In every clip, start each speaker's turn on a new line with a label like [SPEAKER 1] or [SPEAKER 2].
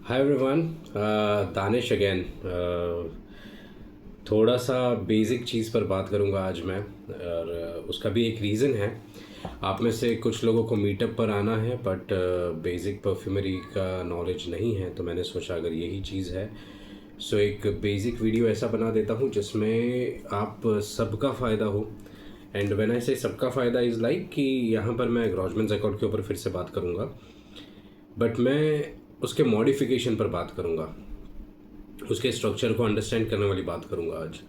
[SPEAKER 1] Hi everyone, Danish again. थोड़ा सा basic चीज़ पर बात करूंगा आज मैं, और उसका भी एक रीज़न है। आप में से कुछ लोगों को मीटअप पर आना है बट बेसिक परफ्यूमरी का नॉलेज नहीं है, तो मैंने सोचा अगर यही चीज़ है सो एक बेसिक वीडियो ऐसा बना देता हूँ जिसमें आप सबका फ़ायदा हो। एंड व्हेन आई से सबका फ़ायदा इज़ लाइक कि यहाँ पर मैं ग्रॉसमैन अकॉर्ड के ऊपर फिर से बात करूँगा, बट मैं उसके मॉडिफिकेशन पर बात करूँगा, उसके स्ट्रक्चर को अंडरस्टैंड करने वाली बात करूँगा आज।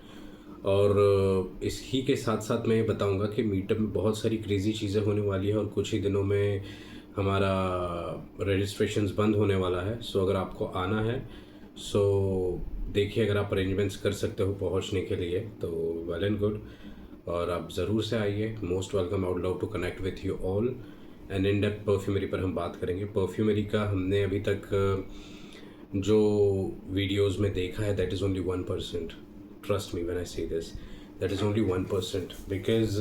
[SPEAKER 1] और इसी के साथ साथ मैं ये बताऊँगा कि मीटअप में बहुत सारी क्रेज़ी चीज़ें होने वाली है और कुछ ही दिनों में हमारा रजिस्ट्रेशंस बंद होने वाला है। सो अगर आपको आना है सो देखिए, अगर आप अरेंजमेंट्स कर सकते हो पहुंचने के लिए तो वेल एंड गुड, और आप ज़रूर से आइए। Most welcome, I would love to connect with you all. And in depth perfumery पर हम बात करेंगे। परफ्यूमरी का हमने अभी तक जो वीडियोस में देखा है that is only 1%। Trust me when I say this, that is only 1%। Because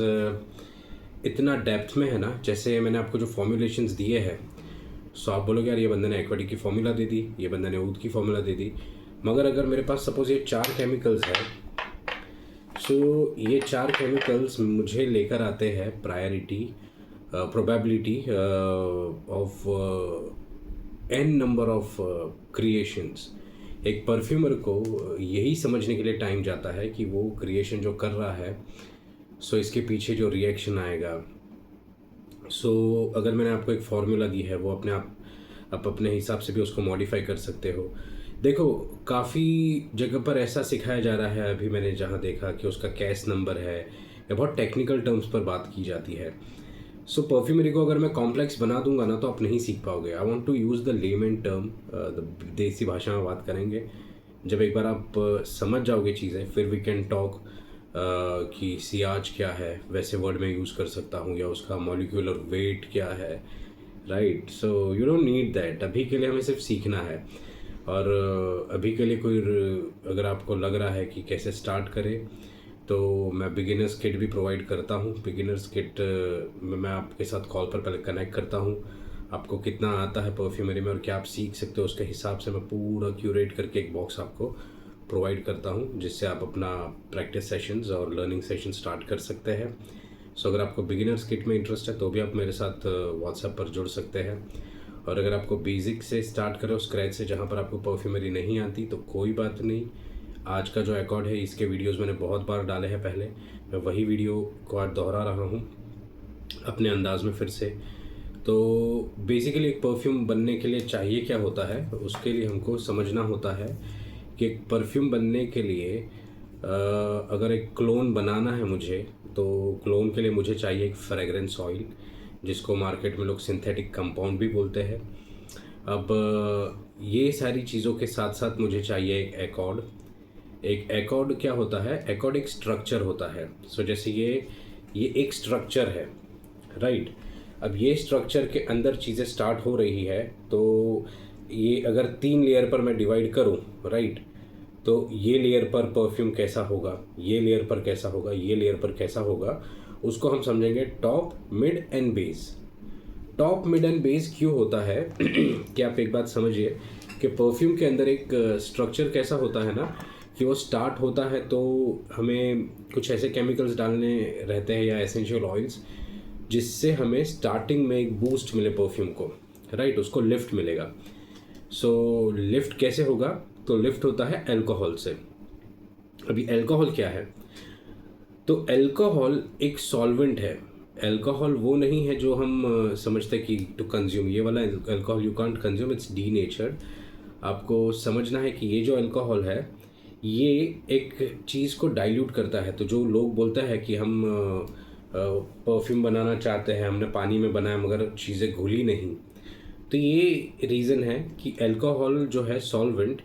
[SPEAKER 1] इतना डेप्थ में है ना, जैसे मैंने आपको जो फॉर्मुलेशंस दिए हैं, सो आप बोलोगे यार ये बंदे ने एक्वाटिक की फॉर्मूला दे दी, ये बंदे ने ऊद की फॉर्मूला दे दी। मगर अगर मेरे पास सपोज ये 4 केमिकल्स है, सो ये 4 केमिकल्स मुझे लेकर आते हैं priority, probability of an number of creations. एक परफ्यूमर को यही समझने के लिए टाइम जाता है कि वो क्रिएशन जो कर रहा है सो इसके पीछे जो रिएक्शन आएगा। सो अगर मैंने आपको एक फार्मूला दी है, वो आप अपने हिसाब से भी उसको मॉडिफाई कर सकते हो। देखो, काफ़ी जगह पर ऐसा सिखाया जा रहा है, अभी मैंने जहाँ देखा कि उसका कैस नंबर है, या बहुत टेक्निकल टर्म्स पर बात की जाती है। सो परफ्यूमरी को अगर मैं कॉम्प्लेक्स बना दूंगा ना तो आप नहीं सीख पाओगे। I want to use the layman term, देसी भाषा में बात करेंगे। जब एक बार आप समझ जाओगे चीज़ें, फिर वी कैन टॉक कि सियाज क्या है, वैसे वर्ड में यूज़ कर सकता हूँ, या उसका मॉलिक्यूलर वेट क्या है। Right, so you don't need that. अभी के लिए हमें सिर्फ सीखना है। और अभी के लिए कोई अगर आपको लग रहा है कि कैसे स्टार्ट करें, तो मैं बिगिनर्स किट भी प्रोवाइड करता हूँ। बिगिनर्स किट में मैं आपके साथ कॉल पर पहले कनेक्ट करता हूँ, आपको कितना आता है परफ्यूमरी में और क्या आप सीख सकते हो, उसके हिसाब से मैं पूरा क्यूरेट करके एक बॉक्स आपको प्रोवाइड करता हूँ, जिससे आप अपना प्रैक्टिस सेशंस और लर्निंग सेशन स्टार्ट कर सकते हैं। सो अगर आपको बिगिनर्स किट में इंटरेस्ट है तो भी आप मेरे साथ व्हाट्सएप पर जुड़ सकते हैं। और अगर आपको बेसिक से स्टार्ट करो, स्क्रैच से, जहाँ पर आपको परफ्यूमरी नहीं आती, तो कोई बात नहीं। आज का जो रिकॉर्ड है, इसके वीडियोस मैंने बहुत बार डाले हैं पहले, मैं वही वीडियो को आज दोहरा रहा हूँ अपने अंदाज में फिर से। तो बेसिकली एक परफ्यूम बनने के लिए चाहिए क्या होता है, उसके लिए हमको समझना होता है कि एक परफ्यूम बनने के लिए अगर एक क्लोन बनाना है मुझे, तो क्लोन के लिए मुझे चाहिए एक फ्रेगरेंस ऑयल, जिसको मार्केट में लोग सिंथेटिक कंपाउंड भी बोलते हैं। अब ये सारी चीज़ों के साथ साथ मुझे चाहिए एक एकॉर्ड। एक एकॉर्ड क्या होता है? एकॉर्ड एक स्ट्रक्चर होता है। सो जैसे ये एक स्ट्रक्चर है, राइट। अब ये स्ट्रक्चर के अंदर चीज़ें स्टार्ट हो रही है, तो ये अगर 3 लेयर पर मैं डिवाइड करूँ, राइट, तो ये लेयर पर परफ्यूम कैसा होगा, ये लेयर पर कैसा होगा, ये लेयर पर कैसा होगा, उसको हम समझेंगे top, mid and base. Top, mid and base क्यों होता है कि आप एक बात समझिए कि परफ्यूम के अंदर एक स्ट्रक्चर कैसा होता है ना, कि वो स्टार्ट होता है तो हमें कुछ ऐसे केमिकल्स डालने रहते हैं या एसेंशियल ऑयल्स, जिससे हमें स्टार्टिंग में एक बूस्ट मिले परफ्यूम को, राइट, उसको लिफ्ट मिलेगा। सो लिफ्ट कैसे होगा? तो लिफ्ट होता है अल्कोहल से। अभी अल्कोहल क्या है? तो अल्कोहल एक सॉल्वेंट है। अल्कोहल वो नहीं है जो हम समझते कि टू कंज्यूम, ये वाला alcohol you can't consume, it's D नेचर्ड। आपको समझना है कि ये जो अल्कोहल है, ये एक चीज़ को डाइल्यूट करता है। तो जो लोग बोलते हैं कि हम परफ्यूम बनाना चाहते हैं, हमने पानी में बनाया मगर चीज़ें घुली नहीं, तो ये रीज़न है कि अल्कोहल जो है सॉल्वेंट,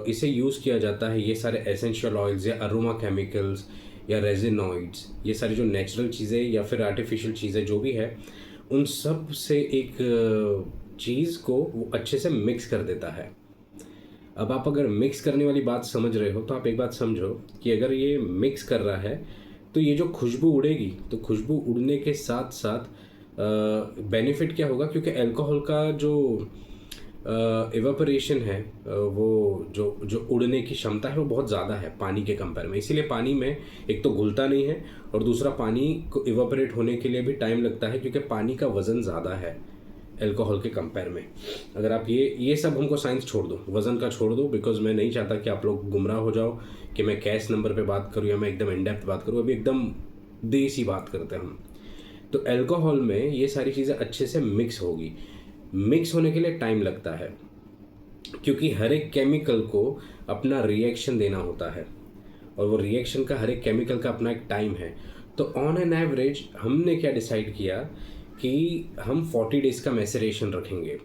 [SPEAKER 1] इसे यूज़ किया जाता है ये सारे एसेंशियल ऑयल्स या अरोमा केमिकल्स या रेजिनॉइड्स, ये सारी जो नेचुरल चीज़ें या फिर आर्टिफिशियल चीज़ें जो भी है, उन सब से एक चीज़ को वो अच्छे से मिक्स कर देता है। अब आप अगर मिक्स करने वाली बात समझ रहे हो तो आप एक बात समझो कि अगर ये मिक्स कर रहा है तो ये जो खुशबू उड़ेगी, तो खुशबू उड़ने के साथ साथ बेनिफिट क्या होगा, क्योंकि अल्कोहल का जो इवापोरेशन है वो जो जो उड़ने की क्षमता है वो बहुत ज़्यादा है पानी के कंपेयर में। इसीलिए पानी में एक तो घुलता नहीं है और दूसरा पानी को इवापोरेट होने के लिए भी टाइम लगता है, क्योंकि पानी का वज़न ज़्यादा है अल्कोहल के कंपेयर में। अगर आप ये सब हमको साइंस छोड़ दो, वज़न का छोड़ दो, बिकॉज मैं नहीं चाहता कि आप लोग गुमराह हो जाओ कि मैं कैश नंबर पे बात करूँ या मैं एकदम इन डेप्थ बात करूँ। अभी एकदम देसी बात करते हैं हम। तो अल्कोहल में ये सारी चीज़ें अच्छे से मिक्स होगी। मिक्स होने के लिए टाइम लगता है, क्योंकि हर एक केमिकल को अपना रिएक्शन देना होता है और वो रिएक्शन का हर एक केमिकल का अपना एक टाइम है। तो ऑन एन एवरेज हमने क्या डिसाइड किया कि हम 40 डेज़ का मैसेरेशन रखेंगे,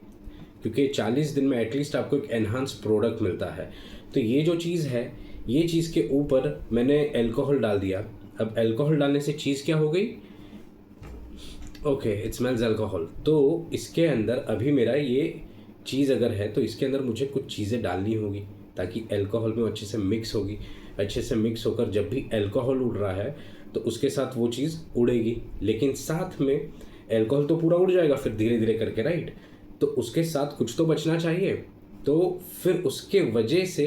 [SPEAKER 1] क्योंकि 40 दिन में एटलीस्ट आपको एक एनहांस प्रोडक्ट मिलता है। तो ये जो चीज़ है, ये चीज़ के ऊपर मैंने अल्कोहल डाल दिया। अब अल्कोहल डालने से चीज़ क्या हो गई? Okay, it smells alcohol. तो इसके अंदर अभी मेरा ये चीज़ अगर है तो इसके अंदर मुझे कुछ चीज़ें डालनी होगी ताकि अल्कोहल में अच्छे से मिक्स होगी। अच्छे से मिक्स होकर जब भी अल्कोहल उड़ रहा है तो उसके साथ वो चीज़ उड़ेगी, लेकिन साथ में अल्कोहल तो पूरा उड़ जाएगा फिर धीरे धीरे करके, राइट? तो उसके साथ कुछ तो बचना चाहिए। तो फिर उसके वजह से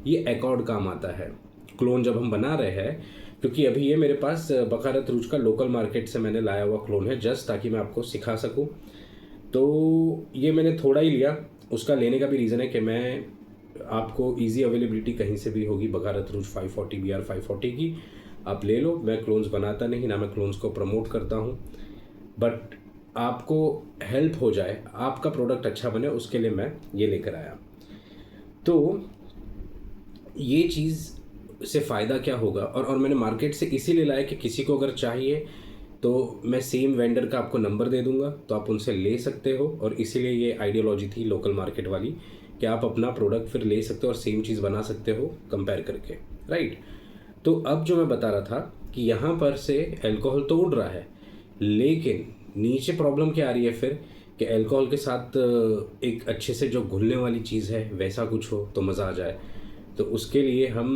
[SPEAKER 1] ये एकॉर्ड काम आता है। क्लोन जब हम बना रहे हैं, क्योंकि अभी ये मेरे पास बखारत रूज का लोकल मार्केट से मैंने लाया हुआ क्लोन है, जस्ट ताकि मैं आपको सिखा सकूं। तो ये मैंने थोड़ा ही लिया। उसका लेने का भी रीज़न है कि मैं आपको इजी अवेलेबिलिटी कहीं से भी होगी बखारत रूज 540 BR 540 की, आप ले लो। मैं क्लोन्स बनाता नहीं, ना मैं क्लोन्स को प्रमोट करता हूँ, बट आपको हेल्प हो जाए, आपका प्रोडक्ट अच्छा बने, उसके लिए मैं ये लेकर आया। तो ये चीज़ से फ़ायदा क्या होगा, और मैंने मार्केट से इसीलिए लाया कि किसी को अगर चाहिए तो मैं सेम वेंडर का आपको नंबर दे दूंगा, तो आप उनसे ले सकते हो। और इसीलिए ये आइडियोलॉजी थी लोकल मार्केट वाली कि आप अपना प्रोडक्ट फिर ले सकते हो और सेम चीज़ बना सकते हो कंपेयर करके, राइट? तो अब जो मैं बता रहा था कि यहाँ पर से अल्कोहल तो उड़ रहा है, लेकिन नीचे प्रॉब्लम क्या आ रही है फिर कि अल्कोहल के साथ एक अच्छे से जो घुलने वाली चीज़ है वैसा कुछ हो तो मज़ा आ जाए। तो उसके लिए हम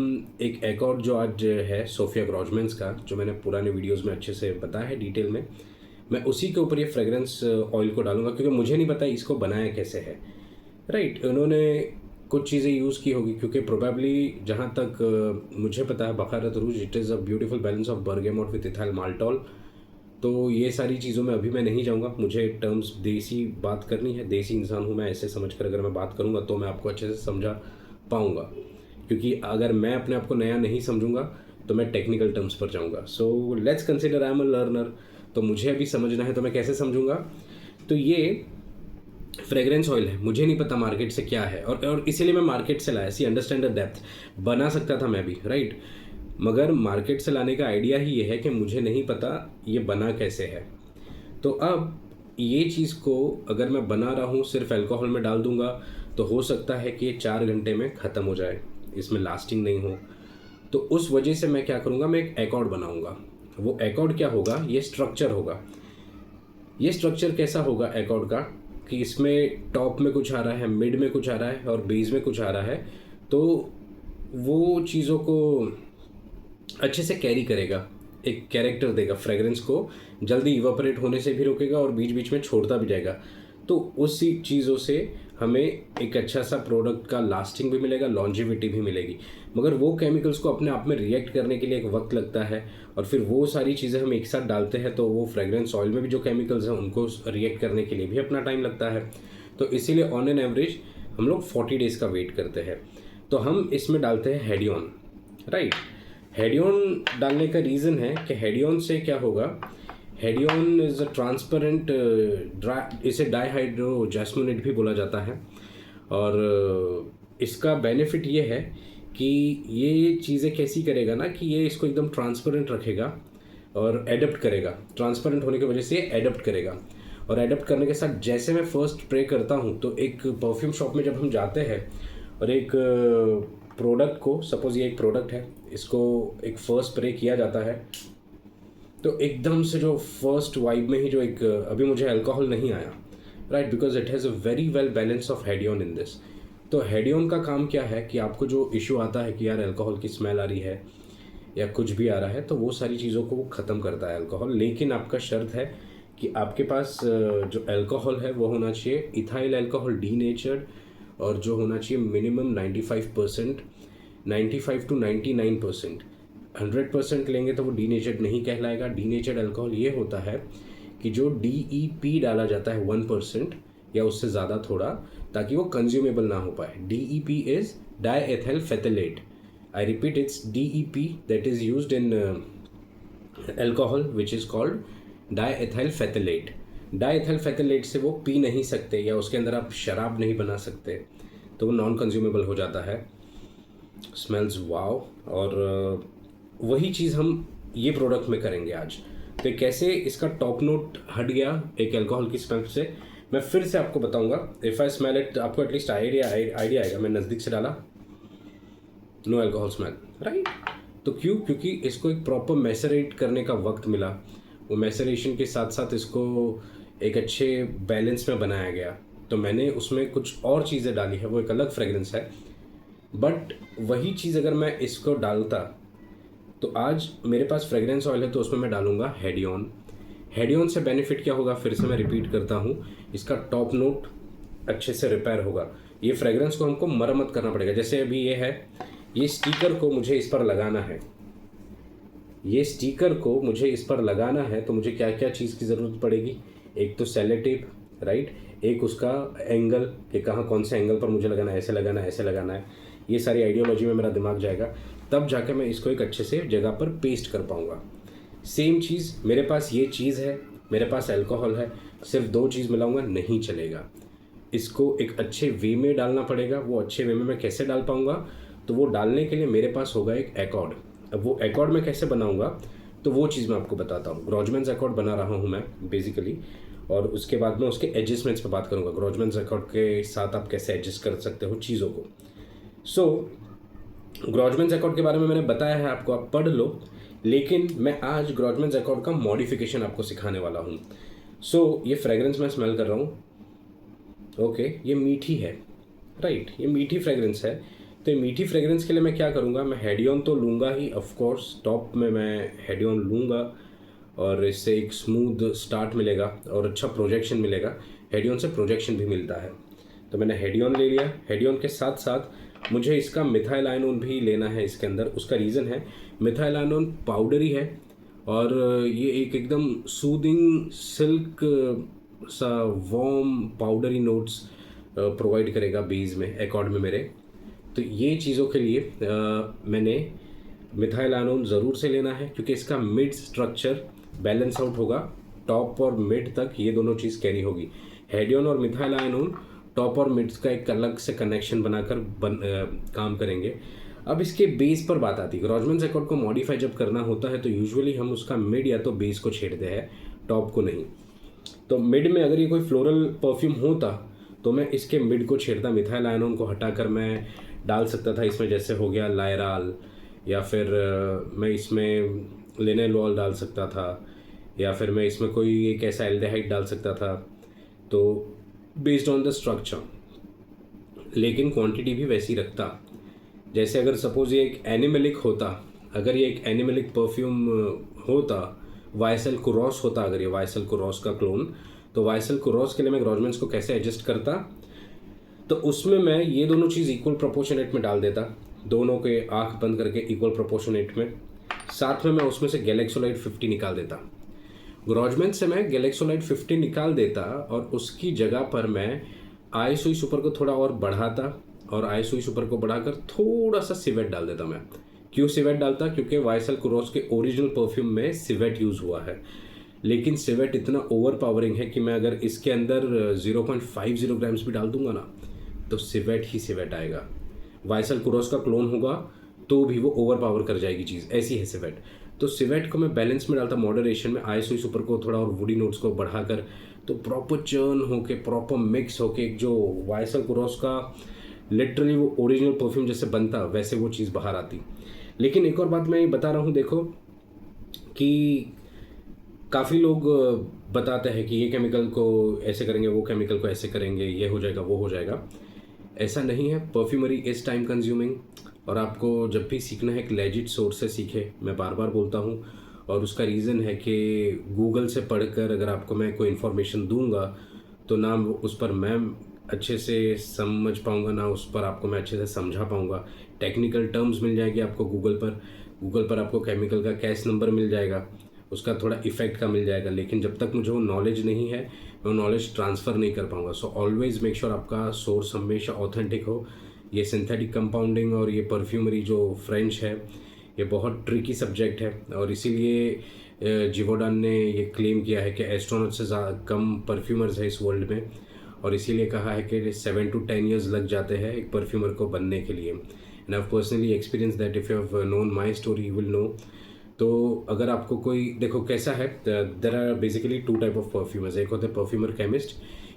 [SPEAKER 1] एक एकॉर्ड जो आज है सोफिया ग्रॉजमेंस का, जो मैंने पुराने वीडियोस में अच्छे से बताया है डिटेल में, मैं उसी के ऊपर ये फ्रेगरेंस ऑयल को डालूंगा, क्योंकि मुझे नहीं पता इसको बनाया कैसे है, राइट? उन्होंने कुछ चीज़ें यूज़ की होगी, क्योंकि प्रोबेबली जहाँ तक मुझे पता है Baccarat Rouge it is a beautiful balance of bergamot with ethyl maltol. तो ये सारी चीज़ों में अभी मैं नहीं जाऊँगा, मुझे टर्म्स देसी बात करनी है, देसी इंसान हूँ मैं, ऐसे समझ कर अगर मैं बात करूँगा तो मैं आपको अच्छे से समझा पाऊँगा। क्योंकि अगर मैं अपने आप को नया नहीं समझूंगा तो मैं टेक्निकल टर्म्स पर जाऊंगा। So let's consider I am a learner, तो मुझे अभी समझना है तो मैं कैसे समझूंगा? तो ये फ्रेगरेंस ऑयल है, मुझे नहीं पता मार्केट से क्या है, और इसीलिए मैं मार्केट से लाया। सी अंडरस्टैंड द डेप्थ। बना सकता था मैं भी, राइट? मगर मार्केट से लाने का आइडिया ही ये है कि मुझे नहीं पता ये बना कैसे है। तो अब ये चीज़ को अगर मैं बना रहा हूँ सिर्फ अल्कोहल में डाल दूंगा तो हो सकता है कि ये 4 घंटे में ख़त्म हो जाए, इसमें लास्टिंग नहीं हो। तो उस वजह से मैं क्या करूँगा, मैं एक एकॉर्ड बनाऊँगा। वो एकॉर्ड क्या होगा? ये स्ट्रक्चर होगा। ये स्ट्रक्चर कैसा होगा एकॉर्ड का कि इसमें टॉप में कुछ आ रहा है, मिड में कुछ आ रहा है और बेस में कुछ आ रहा है। तो वो चीज़ों को अच्छे से कैरी करेगा, एक कैरेक्टर देगा, फ्रेगरेंस को जल्दी इवापोरेट होने से भी रोकेगा और बीच बीच में छोड़ता भी जाएगा। तो उसी चीज़ों से हमें एक अच्छा सा प्रोडक्ट का लास्टिंग भी मिलेगा, लॉन्जिविटी भी मिलेगी। मगर वो केमिकल्स को अपने आप में रिएक्ट करने के लिए एक वक्त लगता है, और फिर वो सारी चीज़ें हम एक साथ डालते हैं तो वो फ्रेगरेंस ऑयल में भी जो केमिकल्स हैं उनको रिएक्ट करने के लिए भी अपना टाइम लगता है। तो इसीलिए ऑन एन एवरेज हम लोग 40 डेज़ का वेट करते हैं। तो हम इसमें डालते हैं हेडियन, राइट? हेडियन डालने का रीज़न है कि हेडियन से क्या होगा, हेडियन इज़ अ ट्रांसपेरेंट इसे डाईहाइड्रो जैस्मिनेट भी बोला जाता है। और इसका बेनिफिट ये है कि ये चीज़ें कैसी करेगा ना कि ये इसको एकदम ट्रांसपेरेंट रखेगा और एडप्ट करेगा। ट्रांसपेरेंट होने की वजह से ये एडप्ट करेगा, और एडप्ट करने के साथ जैसे मैं फ़र्स्ट स्प्रे करता हूँ तो एक परफ्यूम शॉप में जब हम जाते हैं और एक प्रोडक्ट को, सपोज़ ये एक प्रोडक्ट है, इसको एक फर्स्ट स्प्रे किया जाता है तो एकदम से जो फर्स्ट वाइब में ही जो एक अभी मुझे अल्कोहल नहीं आया, right? Because it has a very well balance of Hadean in this. तो हेडियन का काम क्या है कि आपको जो इशू आता है कि यार अल्कोहल की स्मेल आ रही है या कुछ भी आ रहा है, तो वो सारी चीज़ों को वो ख़त्म करता है अल्कोहल। लेकिन आपका शर्त है कि आपके पास जो अल्कोहल है वो होना चाहिए इथाइल अल्कोहल डीनेचर्ड, और जो होना चाहिए मिनिमम 95%, 95 to 99%। 100% लेंगे तो वो डीनेचर्ड नहीं कहलाएगा। डीनेचर्ड अल्कोहल ये होता है कि जो DEP डाला जाता है 1% या उससे ज़्यादा थोड़ा, ताकि वो कंज्यूमेबल ना हो पाए। DEP is diethyl phthalate. I repeat, it's DEP that is used in alcohol which is called diethyl phthalate. Diethyl phthalate से वो पी नहीं सकते या उसके अंदर आप शराब नहीं बना सकते, तो वो नॉन कंज्यूमेबल हो जाता है। स्मेल्स वाव। और वही चीज़ हम ये प्रोडक्ट में करेंगे आज। तो कैसे इसका टॉप नोट हट गया एक अल्कोहल की स्मेल से, मैं फिर से आपको बताऊंगा। इफ़ आई स्मेल इट, आपको एटलीस्ट आइडिया आएगा। मैं नज़दीक से डाला, नो अल्कोहल स्मेल, राइट। तो क्योंकि इसको एक प्रॉपर मैसरेट करने का वक्त मिला। वो मैसरेशन के साथ साथ इसको एक अच्छे बैलेंस में बनाया गया, तो मैंने उसमें कुछ और चीज़ें डाली है, वो एक अलग फ्रेगरेंस है। बट वही चीज़ अगर मैं इसको डालता, तो आज मेरे पास फ्रेगरेंस ऑयल है तो उसमें मैं डालूंगा हेडियन। हेडियन से बेनिफिट क्या होगा, फिर से मैं रिपीट करता हूँ, इसका टॉप नोट अच्छे से रिपेयर होगा। ये फ्रेगरेंस को हमको मरम्मत करना पड़ेगा। जैसे अभी ये है, ये स्टिकर को मुझे इस पर लगाना है, ये स्टिकर को मुझे इस पर लगाना है, तो मुझे क्या क्या चीज़ की ज़रूरत पड़ेगी। एक तो सेलो टेप, राइट, एक उसका एंगल कि कहाँ कौन से एंगल पर मुझे लगाना है, ऐसे लगाना है, ऐसे लगाना है। ये सारी आइडियोलॉजी में मेरा दिमाग जाएगा, तब जाकर मैं इसको एक अच्छे से जगह पर पेस्ट कर पाऊँगा। सेम चीज़ मेरे पास ये चीज़ है, मेरे पास अल्कोहल है, सिर्फ दो चीज़ मिलाऊंगा नहीं चलेगा। इसको एक अच्छे वे में डालना पड़ेगा। वो अच्छे वे में मैं कैसे डाल पाऊँगा, तो वो डालने के लिए मेरे पास होगा एक एकॉर्ड। अब वो एकॉर्ड मैं कैसे बनाऊँगा, तो वो चीज़ मैं आपको बताता हूँ। ग्रॉजमैन्स एकॉर्ड बना रहा हूँ मैं बेसिकली, और उसके बाद में उसके एडजस्टमेंट्स पर बात करूँगा। ग्रॉजमैन्स एकॉर्ड के साथ आप कैसे एडजस्ट कर सकते हो चीज़ों को। सो ग्रॉजमैन्स एकॉर्ड के बारे में मैंने बताया है आपको, आप पढ़ लो। लेकिन मैं आज ग्रॉजमैन्स एकॉर्ड का मॉडिफिकेशन आपको सिखाने वाला हूँ। सो ये फ्रेगरेंस मैं स्मेल कर रहा हूँ, ओके, ये मीठी है, राइट, ये मीठी फ्रेगरेंस है। तो ये मीठी फ्रेगरेंस के लिए मैं क्या करूँगा, मैं हेडियन तो लूँगा ही, ऑफ कोर्स टॉप में मैं हेडियन लूँगा, और इससे एक स्मूथ स्टार्ट मिलेगा और अच्छा प्रोजेक्शन मिलेगा। हेडियन से प्रोजेक्शन भी मिलता है, तो मैंने हेडियन ले लिया। हेडियन के साथ साथ मुझे इसका मिथाइलाइनोन भी लेना है इसके अंदर। उसका रीज़न है, मिथाइलाइनोन पाउडरी है, और ये एक एकदम सूदिंग सिल्क सा वार्म पाउडरी नोट्स प्रोवाइड करेगा बेस में, एकॉर्ड में मेरे। तो ये चीज़ों के लिए मैंने मिथाइलाइनोन ज़रूर से लेना है, क्योंकि इसका मिड स्ट्रक्चर बैलेंस आउट होगा। टॉप और मिड तक ये दोनों चीज़ कैरी होगी। हेडियन और मिथाइलाइनोन टॉप और मिड का एक अलग से कनेक्शन बनाकर काम करेंगे। अब इसके बेस पर बात आती है। ग्रॉजमैन्स एकॉर्ड को मॉडिफाई जब करना होता है तो यूजुअली हम उसका मिड या तो बेस को छेड़ते हैं, टॉप को नहीं। तो मिड में अगर ये कोई फ्लोरल परफ्यूम होता तो मैं इसके मिड को छेड़ता। मिथाइलाइनोन को हटाकर मैं डाल सकता था इसमें, जैसे हो गया लायराल, या फिर मैं इसमें लिनेलॉल डाल सकता था, या फिर मैं इसमें कोई एक ऐसा एल्डेहाइड डाल सकता था, तो बेस्ड ऑन द स्ट्रक्चर। लेकिन क्वांटिटी भी वैसी रखता। जैसे अगर सपोज ये एक एनिमलिक होता, अगर ये एक एनिमलिक परफ्यूम होता, वाइसल कुरोस होता, अगर ये वाइसल कुरोस का क्लोन, तो वाइसल कुरोस के लिए मैं ग्रॉजमैन्स को कैसे एडजस्ट करता, तो उसमें मैं ये दोनों चीज़ इक्वल प्रोपोर्शनेट में डाल देता, दोनों के आंख बंद करके इक्वल प्रोपोर्शनेट में। साथ में मैं उसमें से गैलेक्सोलाइड 50 निकाल देता। ग्रॉजमैन से मैं गैलेक्सोलाइड 50 निकाल देता, और उसकी जगह पर मैं आईसोई सुपर को थोड़ा और बढ़ाता, और आईसोई सुपर को बढ़ाकर थोड़ा सा सिवेट डाल देता मैं। क्यों सिवेट डालता, क्योंकि वाइसल कुरोस के ओरिजिनल परफ्यूम में सिवेट यूज़ हुआ है। लेकिन सिवेट इतना ओवर पावरिंग है कि मैं अगर इसके अंदर 0.50 ग्राम्स भी डाल दूंगा ना, तो सिवेट ही सिवेट आएगा। वाइसल कुरोस का क्लोन होगा तो भी वो ओवर पावर कर जाएगी चीज़, ऐसी है सिवेट। तो सिवेट को मैं बैलेंस में डालता, मॉडरेशन में, आईसोई सुपर को थोड़ा और वुडी नोट्स को बढ़ाकर, तो प्रॉपर चर्न होके, प्रॉपर मिक्स होके एक जो वाइसल कुरोस का लिटरली वो ओरिजिनल परफ्यूम जैसे बनता, वैसे वो चीज़ बाहर आती। लेकिन एक और बात मैं ये बता रहा हूँ, देखो कि काफ़ी लोग बताते हैं कि ये केमिकल को ऐसे करेंगे, वो केमिकल को ऐसे करेंगे, ये हो जाएगा, वो हो जाएगा। ऐसा नहीं है। परफ्यूमरी इज़ टाइम कंज्यूमिंग, और आपको जब भी सीखना है एक लेजिट सोर्स से सीखे, मैं बार बार बोलता हूँ। और उसका रीज़न है कि गूगल से पढ़कर अगर आपको मैं कोई इन्फॉर्मेशन दूंगा तो ना उस पर मैं अच्छे से समझ पाऊंगा, ना उस पर आपको मैं अच्छे से समझा पाऊंगा। टेक्निकल टर्म्स मिल जाएगी आपको गूगल पर आपको केमिकल का कैश नंबर मिल जाएगा, उसका थोड़ा इफेक्ट का मिल जाएगा, लेकिन जब तक मुझे वो नॉलेज नहीं है मैं वो नॉलेज ट्रांसफ़र नहीं कर पाऊंगा। सो ऑलवेज़ मेक श्योर आपका सोर्स हमेशा ऑथेंटिक हो। ये सिंथेटिक कंपाउंडिंग और ये परफ्यूमरी जो फ्रेंच है, ये बहुत ट्रिकी सब्जेक्ट है, और इसीलिए जिवोडान ने ये क्लेम किया है कि एस्ट्रोनॉट से कम परफ्यूमर्स है इस वर्ल्ड में, और इसीलिए कहा है कि 7 to 10 years लग जाते हैं एक परफ्यूमर को बनने के लिए। And I personally experience that, if you have known my story you will know. तो अगर आपको कोई, देखो कैसा है, there are basically 2 type of perfumers. एक होते हैं परफ्यूमर केमिस्ट,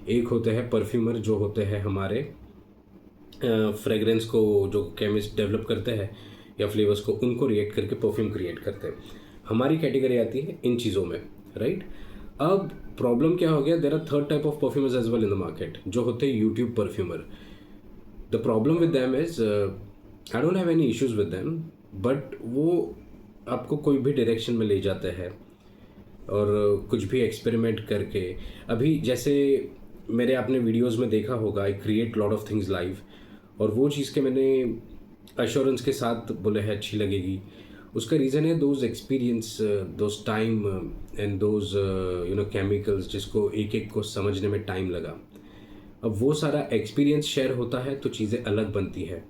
[SPEAKER 1] एक होते हैं परफ्यूमर जो होते हैं हमारे फ्रेगरेंस को जो केमिस्ट डेवलप करते हैं या फ्लेवर्स को, उनको रिएक्ट करके परफ्यूम क्रिएट करते हैं। हमारी कैटेगरी आती है इन चीज़ों में, राइट। अब प्रॉब्लम क्या हो गया, there are third type of perfumers as well in the market, जो होते हैं YouTube perfumer. The problem with them is I don't have any issues with them, but वो आपको कोई भी डायरेक्शन में ले जाते हैं और कुछ भी एक्सपेरिमेंट करके, अभी जैसे मेरे आपने वीडियोस में देखा होगा, I create lot of things live, और वो चीज़ के मैंने अश्योरेंस के साथ बोले है अच्छी लगेगी। उसका रीज़न है those experience, those time and those chemicals, जिसको एक एक को समझने में टाइम लगा। अब वो सारा एक्सपीरियंस शेयर होता है तो चीज़ें अलग बनती है।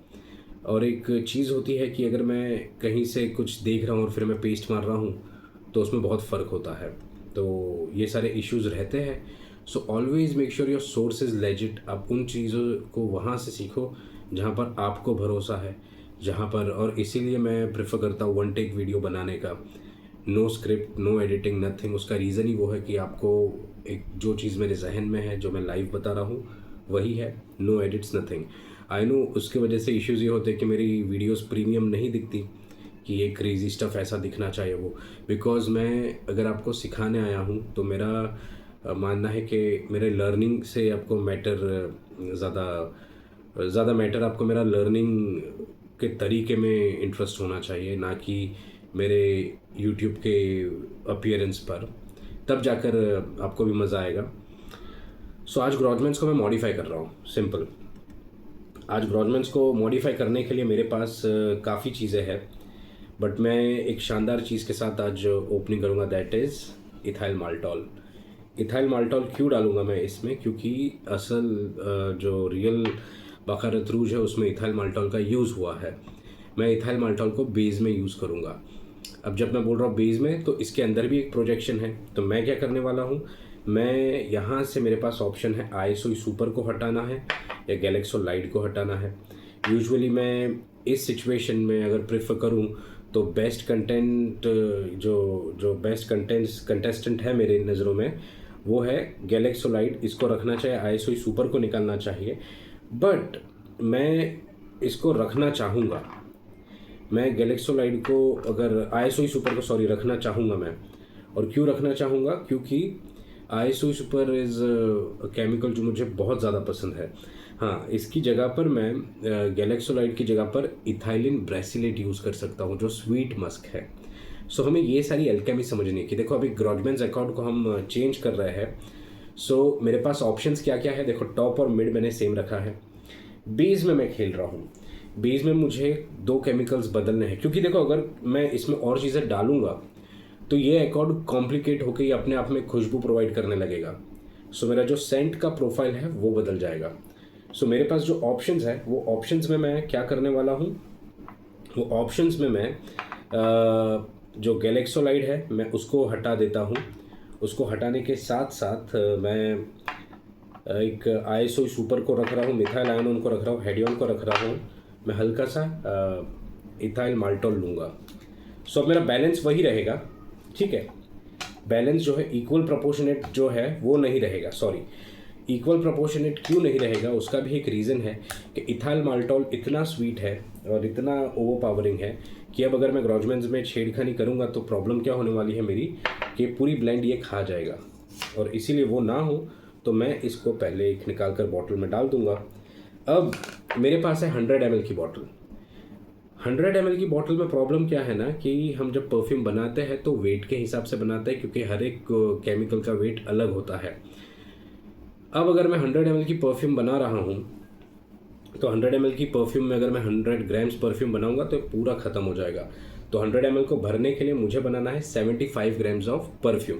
[SPEAKER 1] और एक चीज़ होती है कि अगर मैं कहीं से कुछ देख रहा हूँ और फिर मैं पेस्ट मार रहा हूँ तो उसमें बहुत फ़र्क होता है। तो ये सारे इश्यूज़ रहते हैं। So always make sure your source is legit. आप उन चीज़ों को वहाँ से सीखो जहाँ पर आपको भरोसा है, जहाँ पर, और इसीलिए मैं प्रेफर करता हूँ वन टेक वीडियो बनाने का, no script, no editing, nothing. उसका रीज़न ही वो है कि आपको एक जो चीज़ मेरे जहन में है, जो मैं लाइव बता रहा हूँ वही है, no edits, nothing. I know उसके वजह से इश्यूज़ ये होते हैं कि मेरी वीडियोस प्रीमियम नहीं दिखती, कि ये क्रेज़ी स्टफ़ ऐसा दिखना चाहिए वो, बिकॉज़ मैं अगर आपको सिखाने आया हूँ तो मेरा मानना है कि मेरे लर्निंग से आपको ज़्यादा मैटर आपको मेरा लर्निंग के तरीके में इंटरेस्ट होना चाहिए, ना कि मेरे यूट्यूब के अपीयरेंस पर। तब जाकर आपको भी मज़ा आएगा। सो आज ग्रॉजमेंट्स को मैं मॉडिफाई कर रहा हूँ, सिंपल। आज ग्रॉजमेंट्स को मॉडिफाई करने के लिए मेरे पास काफ़ी चीज़ें हैं, बट मैं एक शानदार चीज़ के साथ आज ओपनिंग करूँगा, दैट इज़ इथाइल माल्टोल। इथाइल माल्टोल क्यों डालूँगा मैं इसमें, क्योंकि असल जो रियल बखारत रूज है उसमें इथाइल माल्टोल का यूज़ हुआ है। मैं इथाइल माल्टोल को बेस में यूज़ करूँगा। अब जब मैं बोल रहा हूँ बेस में, तो इसके अंदर भी एक प्रोजेक्शन है। तो मैं क्या करने वाला हूँ, मैं यहाँ से मेरे पास ऑप्शन है आईएसओ सुपर को हटाना है या गैलेक्सोलाइड को हटाना है। यूजुअली मैं इस सिचुएशन में अगर प्रेफर करूँ तो बेस्ट कंटेंट जो बेस्ट कंटेस्टेंट है मेरे नज़रों में वो है गैलेक्सोलाइड। इसको रखना चाहिए, आईएसओ सुपर को निकालना चाहिए। बट मैं इसको रखना चाहूँगा, मैं गैलेक्सोलाइड को, अगर आईएसओ सुपर को सॉरी रखना चाहूँगा मैं। और क्यों रखना चाहूँगा, क्योंकि आईएसओ सुपर इज़ केमिकल जो मुझे बहुत ज़्यादा पसंद है। हाँ, इसकी जगह पर मैं गैलेक्सोलाइड की जगह पर इथाइलिन ब्रेसिलेट यूज़ कर सकता हूँ, जो स्वीट मस्क है। सो हमें ये सारी एल्केमी समझनी है कि देखो अभी ग्रॉजमेंट्स अकाउंट को हम चेंज कर रहे हैं। सो मेरे पास ऑप्शंस क्या क्या है, देखो टॉप और मिड मैंने सेम रखा है। बेस में मैं खेल रहा हूँ, बेस में मुझे 2 केमिकल्स बदलने हैं, क्योंकि देखो अगर मैं इसमें और चीज़ें डालूंगा तो ये अकॉर्ड कॉम्प्लिकेट होकर ये अपने आप में खुशबू प्रोवाइड करने लगेगा। सो मेरा जो सेंट का प्रोफाइल है वो बदल जाएगा। सो मेरे पास जो ऑप्शंस है, वो ऑप्शंस में मैं क्या करने वाला हूँ, वो ऑप्शंस में मैं जो गैलेक्सोलाइड है मैं उसको हटा देता हूँ। उसको हटाने के साथ साथ मैं एक आईएसओ सुपर को रख रहा हूँ, मिथाइल आयनोन को रख रहा हूँ, हेडियन को रख रहा हूँ, मैं हल्का सा इथाइल माल्टोल लूँगा। सो अब मेरा बैलेंस वही रहेगा, ठीक है। बैलेंस जो है इक्वल प्रोपोर्शनेट जो है वो नहीं रहेगा, सॉरी इक्वल प्रोपोर्शनेट क्यों नहीं रहेगा, उसका भी एक रीज़न है कि इथाइल माल्टोल इतना स्वीट है और इतना ओवर पावरिंग है कि अब अगर मैं ग्रॉजमेंट्स में छेड़खानी करूँगा तो प्रॉब्लम क्या होने वाली है मेरी, कि पूरी ब्लेंड ये खा जाएगा। और इसीलिए वो ना हो तो मैं इसको पहले एक निकाल कर बॉटल में डाल दूँगा। अब मेरे पास है 100 ml की बॉटल। 100 ml की बॉटल में प्रॉब्लम क्या है ना कि हम जब परफ्यूम बनाते हैं तो वेट के हिसाब से बनाते हैं, क्योंकि हर एक केमिकल का वेट अलग होता है। अब अगर मैं 100 ml की परफ्यूम बना रहा हूँ तो 100 ml की परफ्यूम में अगर मैं 100 ग्राम्स परफ्यूम बनाऊंगा तो पूरा ख़त्म हो जाएगा। तो 100 ml को भरने के लिए मुझे बनाना है 75 grams of perfume.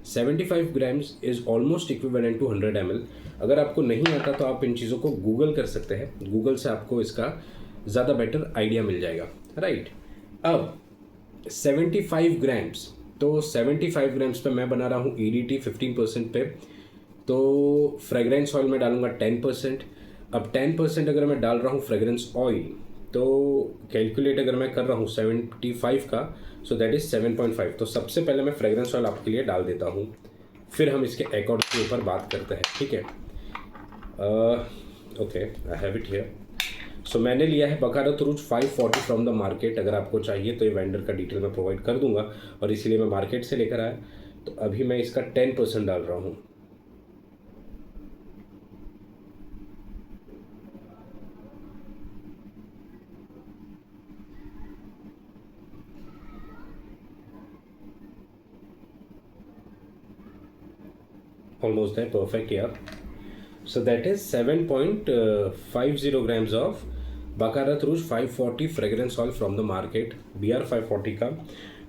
[SPEAKER 1] 75 grams is almost equivalent to 100 ml। अगर आपको नहीं आता तो आप इन चीज़ों को गूगल कर सकते हैं, गूगल से आपको इसका ज़्यादा बेटर आइडिया मिल जाएगा, राइट। अब 75 ग्राम्स, तो 75 ग्राम्स पे मैं बना रहा हूँ EDT 15% पे, तो फ्रेगरेंस ऑयल में डालूंगा 10%। अब 10% अगर मैं डाल रहा हूँ फ्रेगरेंस ऑयल, तो कैलकुलेट अगर मैं कर रहा हूँ 75 का, सो दैट इज़ 7.5। तो सबसे पहले मैं फ्रेगरेंस ऑयल आपके लिए डाल देता हूँ, फिर हम इसके एकॉर्ड के ऊपर बात करते हैं, ठीक है। Okay, I have it here. So मैंने लिया है Baccarat Rouge 540 from the market. अगर आपको चाहिए तो ये वेंडर का डिटेल मैं प्रोवाइड कर दूंगा, और इसीलिए मैं मार्केट से लेकर आया। तो अभी मैं इसका 10% डाल रहा हूँ। Almost there, perfect, yeah. So that is 7.50 grams of Baccarat Rouge 540 fragrance oil from the market, BR 540 का।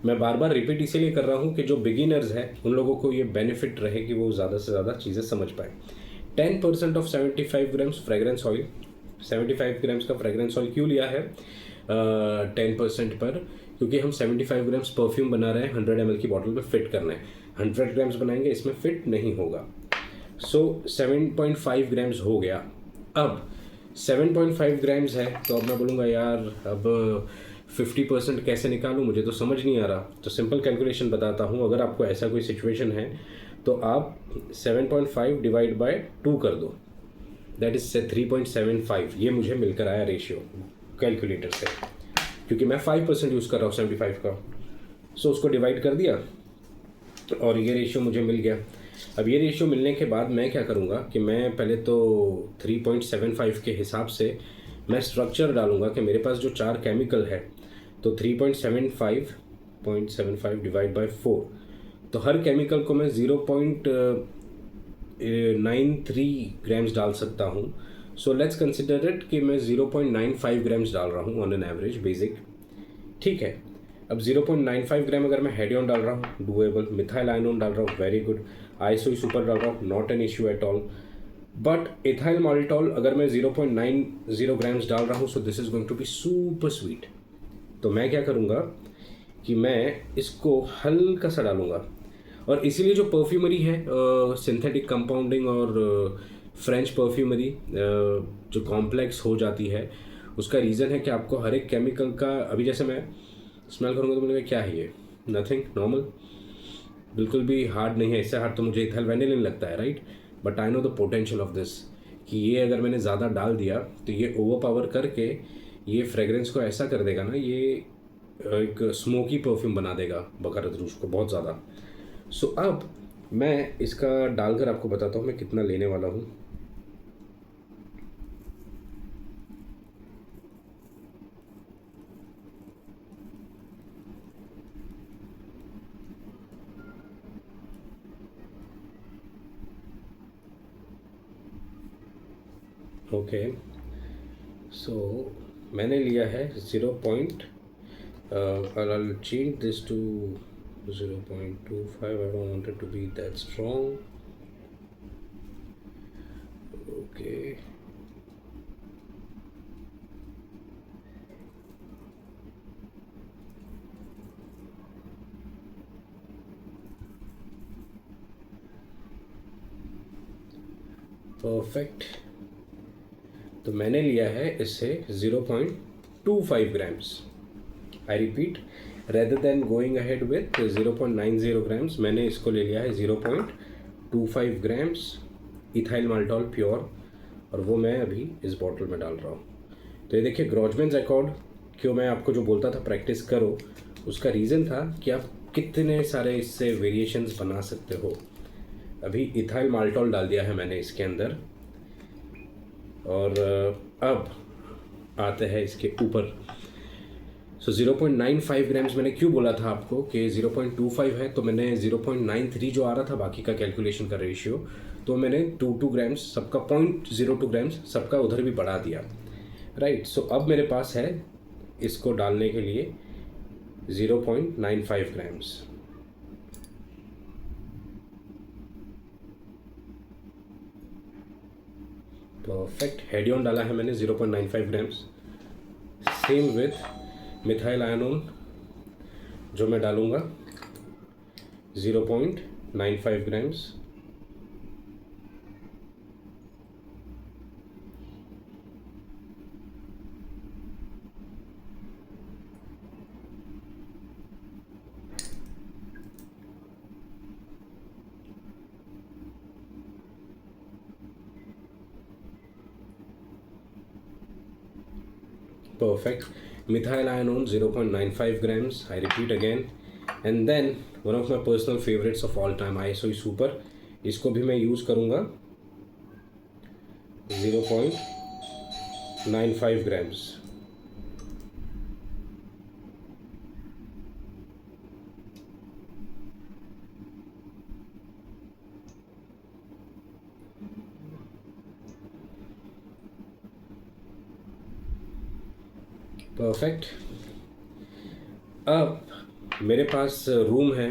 [SPEAKER 1] मैं बार बार रिपीट इसीलिए कर रहा हूँ कि जो बिगिनर्स हैं उन लोगों को ये बेनिफिट रहे कि वो ज़्यादा से ज़्यादा चीज़ें समझ पाए। 10% of 75 grams fragrance oil. 75 grams का फ्रेगरेंस ऑयल क्यों लिया है 10% पर? क्योंकि हम 75 ग्राम्स परफ्यूम बना रहे हैं, 100 ml की बॉटल पे फिट करना है। 100 ग्राम्स बनाएंगे, इसमें फिट नहीं होगा। सो 7.5 ग्राम्स हो गया। अब 7.5 ग्राम्स है, तो अब मैं बोलूँगा यार अब 50% कैसे निकालूँ, मुझे तो समझ नहीं आ रहा। तो सिंपल कैलकुलेशन बताता हूँ, अगर आपको ऐसा कोई सिचुएशन है तो आप 7.5 डिवाइड बाय 2 कर दो, दैट इज 3.75। ये मुझे मिलकर आया रेशियो कैलकुलेटर से, क्योंकि मैं 5% यूज़ कर रहा हूँ 75 का। सो उसको डिवाइड कर दिया और ये रेशियो मुझे मिल गया। अब ये रेशियो मिलने के बाद मैं क्या करूँगा कि मैं पहले तो 3.75 के हिसाब से मैं स्ट्रक्चर डालूँगा कि मेरे पास जो 4 केमिकल है, तो 3.75 डिवाइड बाय 4, तो हर केमिकल को मैं 0.93 ग्राम्स डाल सकता हूँ। सो लेट्स कंसिडर इट कि मैं 0.95 ग्राम्स डाल रहा हूँ ऑन एन एवरेज बेसिक, ठीक है। अब 0.95 ग्राम अगर मैं हेडियन डाल रहा हूँ, डूएबल। मिथाइल आयनोन डाल रहा हूँ, वेरी गुड। आइसोई सुपर डाल रहा हूँ, not an issue at all. But ethyl maltol अगर मैं 0.90 ग्राम्स डाल रहा हूँ, so this is going to be super sweet. तो मैं क्या करूँगा कि मैं इसको हल्का सा डालूँगा, और इसीलिए जो परफ्यूमरी है सिंथेटिक कंपाउंडिंग और फ्रेंच परफ्यूमरी जो कॉम्प्लेक्स हो जाती है, उसका रीज़न है कि आपको हर एक केमिकल का, अभी जैसे मैं स्मेल करूँगा तो बोलेंगे क्या है ये, नथिंग, नॉर्मल, बिल्कुल भी हार्ड नहीं है। इससे हार्ड तो मुझे इथाइल वैनिलिन लगता है, right. But I know the potential of this, कि ये अगर मैंने ज़्यादा डाल दिया तो ये ओवर पावर करके ये फ्रेगरेंस को ऐसा कर देगा ना, ये एक स्मोकी परफ्यूम बना देगा बकारत रूज को बहुत ज़्यादा। सो अब मैं इसका डालकर आपको बताता हूँ मैं कितना लेने वाला हूँ। ओके, सो मैंने लिया है 0. I'll change this to 0.25. I don't want it to be that strong. Okay. Perfect. तो मैंने लिया है इससे 0.25 grams. I repeat, rather than going ahead with 0.90 grams, मैंने इसको ले लिया है 0.25 ग्राम्स इथाइल माल्टोल प्योर, और वो मैं अभी इस बॉटल में डाल रहा हूँ। तो ये देखिए ग्रॉजमैन्स अकॉर्ड, क्यों मैं आपको जो बोलता था प्रैक्टिस करो, उसका रीज़न था कि आप कितने सारे इससे वेरिएशंस बना सकते हो। अभी इथाइल माल्टोल डाल दिया है मैंने इसके अंदर, और अब आते हैं इसके ऊपर। सो 0.95 ग्राम्स मैंने क्यों बोला था आपको कि 0.25 है, तो मैंने 0.93 जो आ रहा था बाकी का कैलकुलेशन का रेशियो, तो मैंने 2 ग्राम्स सबका 0.02 ग्राम्स सबका उधर भी बढ़ा दिया, राइट। सो अब मेरे पास है इसको डालने के लिए 0.95 ग्राम्स। परफेक्ट, हेडियोन डाला है मैंने 0.95 ग्राम्स। सेम विथ मिथाइल आयनोन जो मैं डालूँगा 0.95 grams. Perfect. Methyl ion 0.95 grams. I repeat again. And then one of my personal favorites of all time, ISO Super. इसको भी मैं यूज़ करूँगा 0.95 ग्राम्स। परफेक्ट। अब मेरे पास रूम है।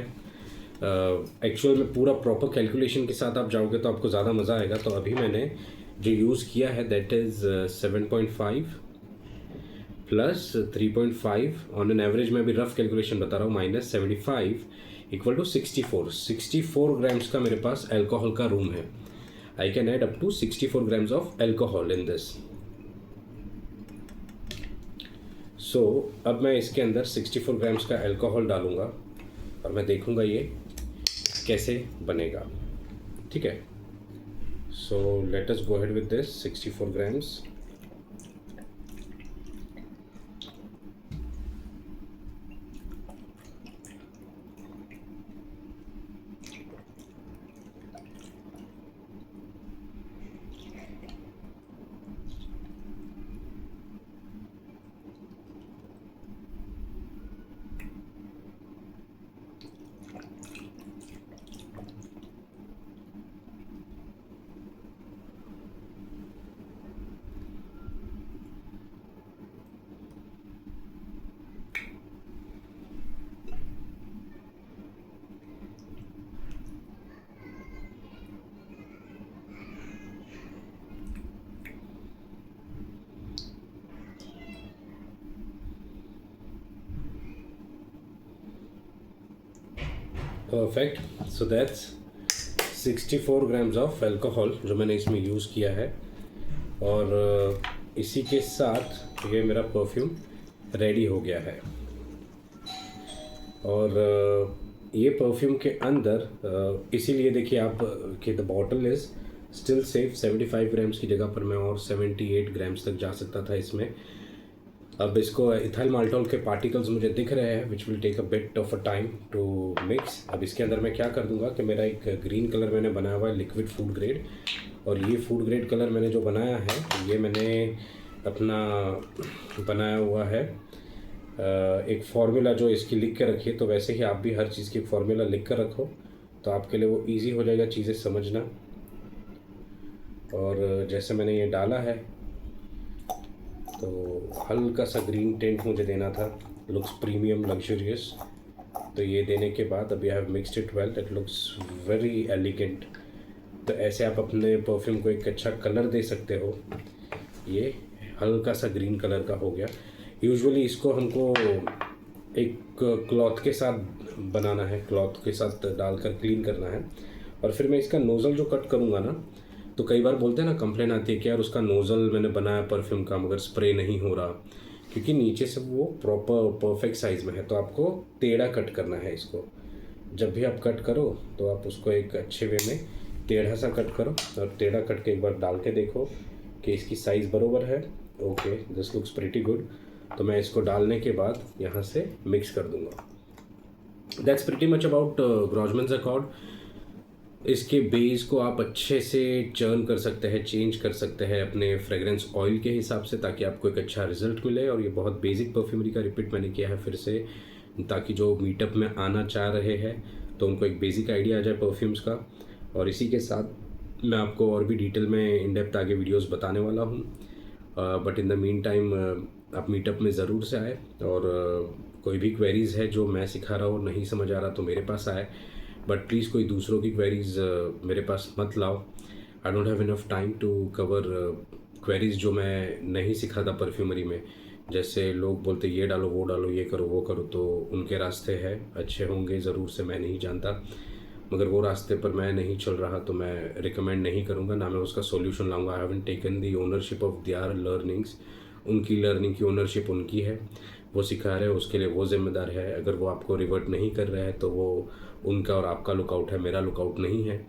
[SPEAKER 1] एक्चुअल में पूरा प्रॉपर कैलकुलेशन के साथ आप जाओगे तो आपको ज़्यादा मज़ा आएगा। तो अभी मैंने जो यूज़ किया है that is 7.5 plus 3.5 on an average. मैं अभी रफ कैलकुलेशन बता रहा हूँ, माइनस 75 इक्वल टू 64 ग्राम्स का मेरे पास एल्कोहल का रूम है। I can add up to 64 grams of alcohol in this. So अब मैं इसके अंदर 64 ग्राम्स का अल्कोहल डालूँगा और मैं देखूँगा ये कैसे बनेगा, ठीक है। So let us go ahead with this 64 grams. Perfect. So that's 64 grams of alcohol जो मैंने इसमें यूज़ किया है। और इसी के साथ ये मेरा परफ्यूम रेडी हो गया है। और ये परफ्यूम के अंदर इसीलिए देखिए आप कि the bottle is still safe. 75 grams की जगह पर मैं और 78 ग्राम्स तक जा सकता था इसमें। अब इसको इथाइल माल्टोल के पार्टिकल्स मुझे दिख रहे हैं which will take a bit of a time to mix. अब इसके अंदर मैं क्या कर दूंगा कि मेरा एक ग्रीन कलर मैंने बनाया हुआ है लिक्विड फूड ग्रेड, और ये फूड ग्रेड कलर मैंने जो बनाया है ये मैंने अपना बनाया हुआ है एक फार्मूला जो इसकी लिख के रखी है। तो वैसे ही आप भी हर चीज़ की फार्मूला लिख कर रखो तो आपके लिए वो ईजी हो जाएगा चीज़ें समझना। और जैसे मैंने ये डाला है तो हल्का सा ग्रीन टेंट मुझे देना था, लुक्स प्रीमियम लग्जरियस। तो ये देने के बाद अभी I have mixed it well, that looks very elegant. तो ऐसे आप अपने परफ्यूम को एक अच्छा कलर दे सकते हो। ये हल्का सा ग्रीन कलर का हो गया। यूजुअली इसको हमको एक क्लॉथ के साथ बनाना है, क्लॉथ के साथ डालकर क्लीन करना है। और फिर मैं इसका नोज़ल जो कट करूँगा ना, तो कई बार बोलते हैं ना, कंप्लेन आती है कि यार उसका नोज़ल मैंने बनाया परफ्यूम का मगर स्प्रे नहीं हो रहा, क्योंकि नीचे से वो प्रॉपर परफेक्ट साइज़ में है। तो आपको टेढ़ा कट करना है इसको। जब भी आप कट करो तो आप उसको एक अच्छे वे में टेढ़ा सा कट करो, और टेढ़ा कट के एक बार डाल के देखो कि इसकी साइज़ बराबर है। Okay, this looks pretty good. तो मैं इसको डालने के बाद यहाँ से मिक्स कर दूँगा। That's pretty much about Grossman's accord. इसके बेस को आप अच्छे से चर्न कर सकते हैं, चेंज कर सकते हैं अपने फ्रेगरेंस ऑयल के हिसाब से, ताकि आपको एक अच्छा रिजल्ट मिले। और ये बहुत बेसिक परफ्यूमरी का रिपीट मैंने किया है फिर से, ताकि जो मीटअप में आना चाह रहे हैं तो उनको एक बेसिक आइडिया आ जाए परफ्यूम्स का। और इसी के साथ मैं आपको और भी डिटेल में इन डेप्थ आगे वीडियोस बताने वाला हूँ। But in the mean time आप मीटअप में ज़रूर से आए, और कोई भी क्वेरीज़ है जो मैं सिखा रहा हूँ नहीं समझ आ रहा तो मेरे पास आए, बट प्लीज़ कोई दूसरों की क्वेरीज़ मेरे पास मत लाओ। I don't have enough time to cover queries जो मैं नहीं सिखाता परफ्यूमरी में। जैसे लोग बोलते ये डालो वो डालो ये करो वो करो, तो उनके रास्ते हैं, अच्छे होंगे ज़रूर से, मैं नहीं जानता, मगर वो रास्ते पर मैं नहीं चल रहा तो मैं रिकमेंड नहीं करूँगा, ना मैं उसका सॉल्यूशन लाऊंगा। I haven't taken the ownership of their learnings. उनकी लर्निंग की ओनरशिप उनकी है, वो सिखा रहे हैं उसके लिए वो जिम्मेदार है। अगर वो आपको रिवर्ट नहीं कर रहे हैं तो वो उनका और आपका लुकआउट है, मेरा लुकआउट नहीं है।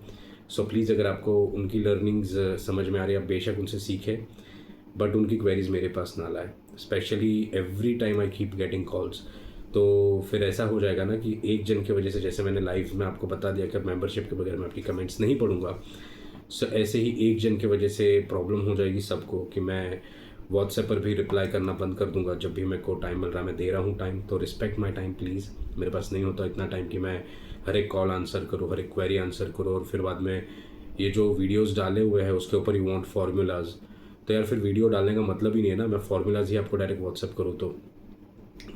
[SPEAKER 1] सो प्लीज़ अगर आपको उनकी लर्निंग्स समझ में आ रही है आप बेशक उनसे सीखें, बट उनकी क्वेरीज मेरे पास ना लाए। Specially every time I keep getting calls, तो फिर ऐसा हो जाएगा ना कि एक जन की वजह से, जैसे मैंने लाइव में आपको बता दिया कि मेंबरशिप के बगैर मैं आपकी कमेंट्स नहीं पढ़ूंगा, सो ऐसे ही एक जन की वजह से प्रॉब्लम हो जाएगी सबको, कि मैं व्हाट्सएप पर भी रिप्लाई करना बंद कर दूंगा। जब भी मेरे को टाइम मिल रहा है, मैं दे रहा हूँ टाइम, तो रिस्पेक्ट माई टाइम प्लीज़। मेरे पास नहीं होता इतना टाइम कि मैं हर एक कॉल आंसर करूँ, हर एक क्वेरी आंसर करूँ, और फिर बाद में ये जो वीडियोस डाले हुए हैं उसके ऊपर यू वांट फार्मूलाज, तो यार फिर वीडियो डालने का मतलब ही नहीं है ना, मैं फार्मूलाज ही आपको डायरेक्ट व्हाट्सएप करूँ। तो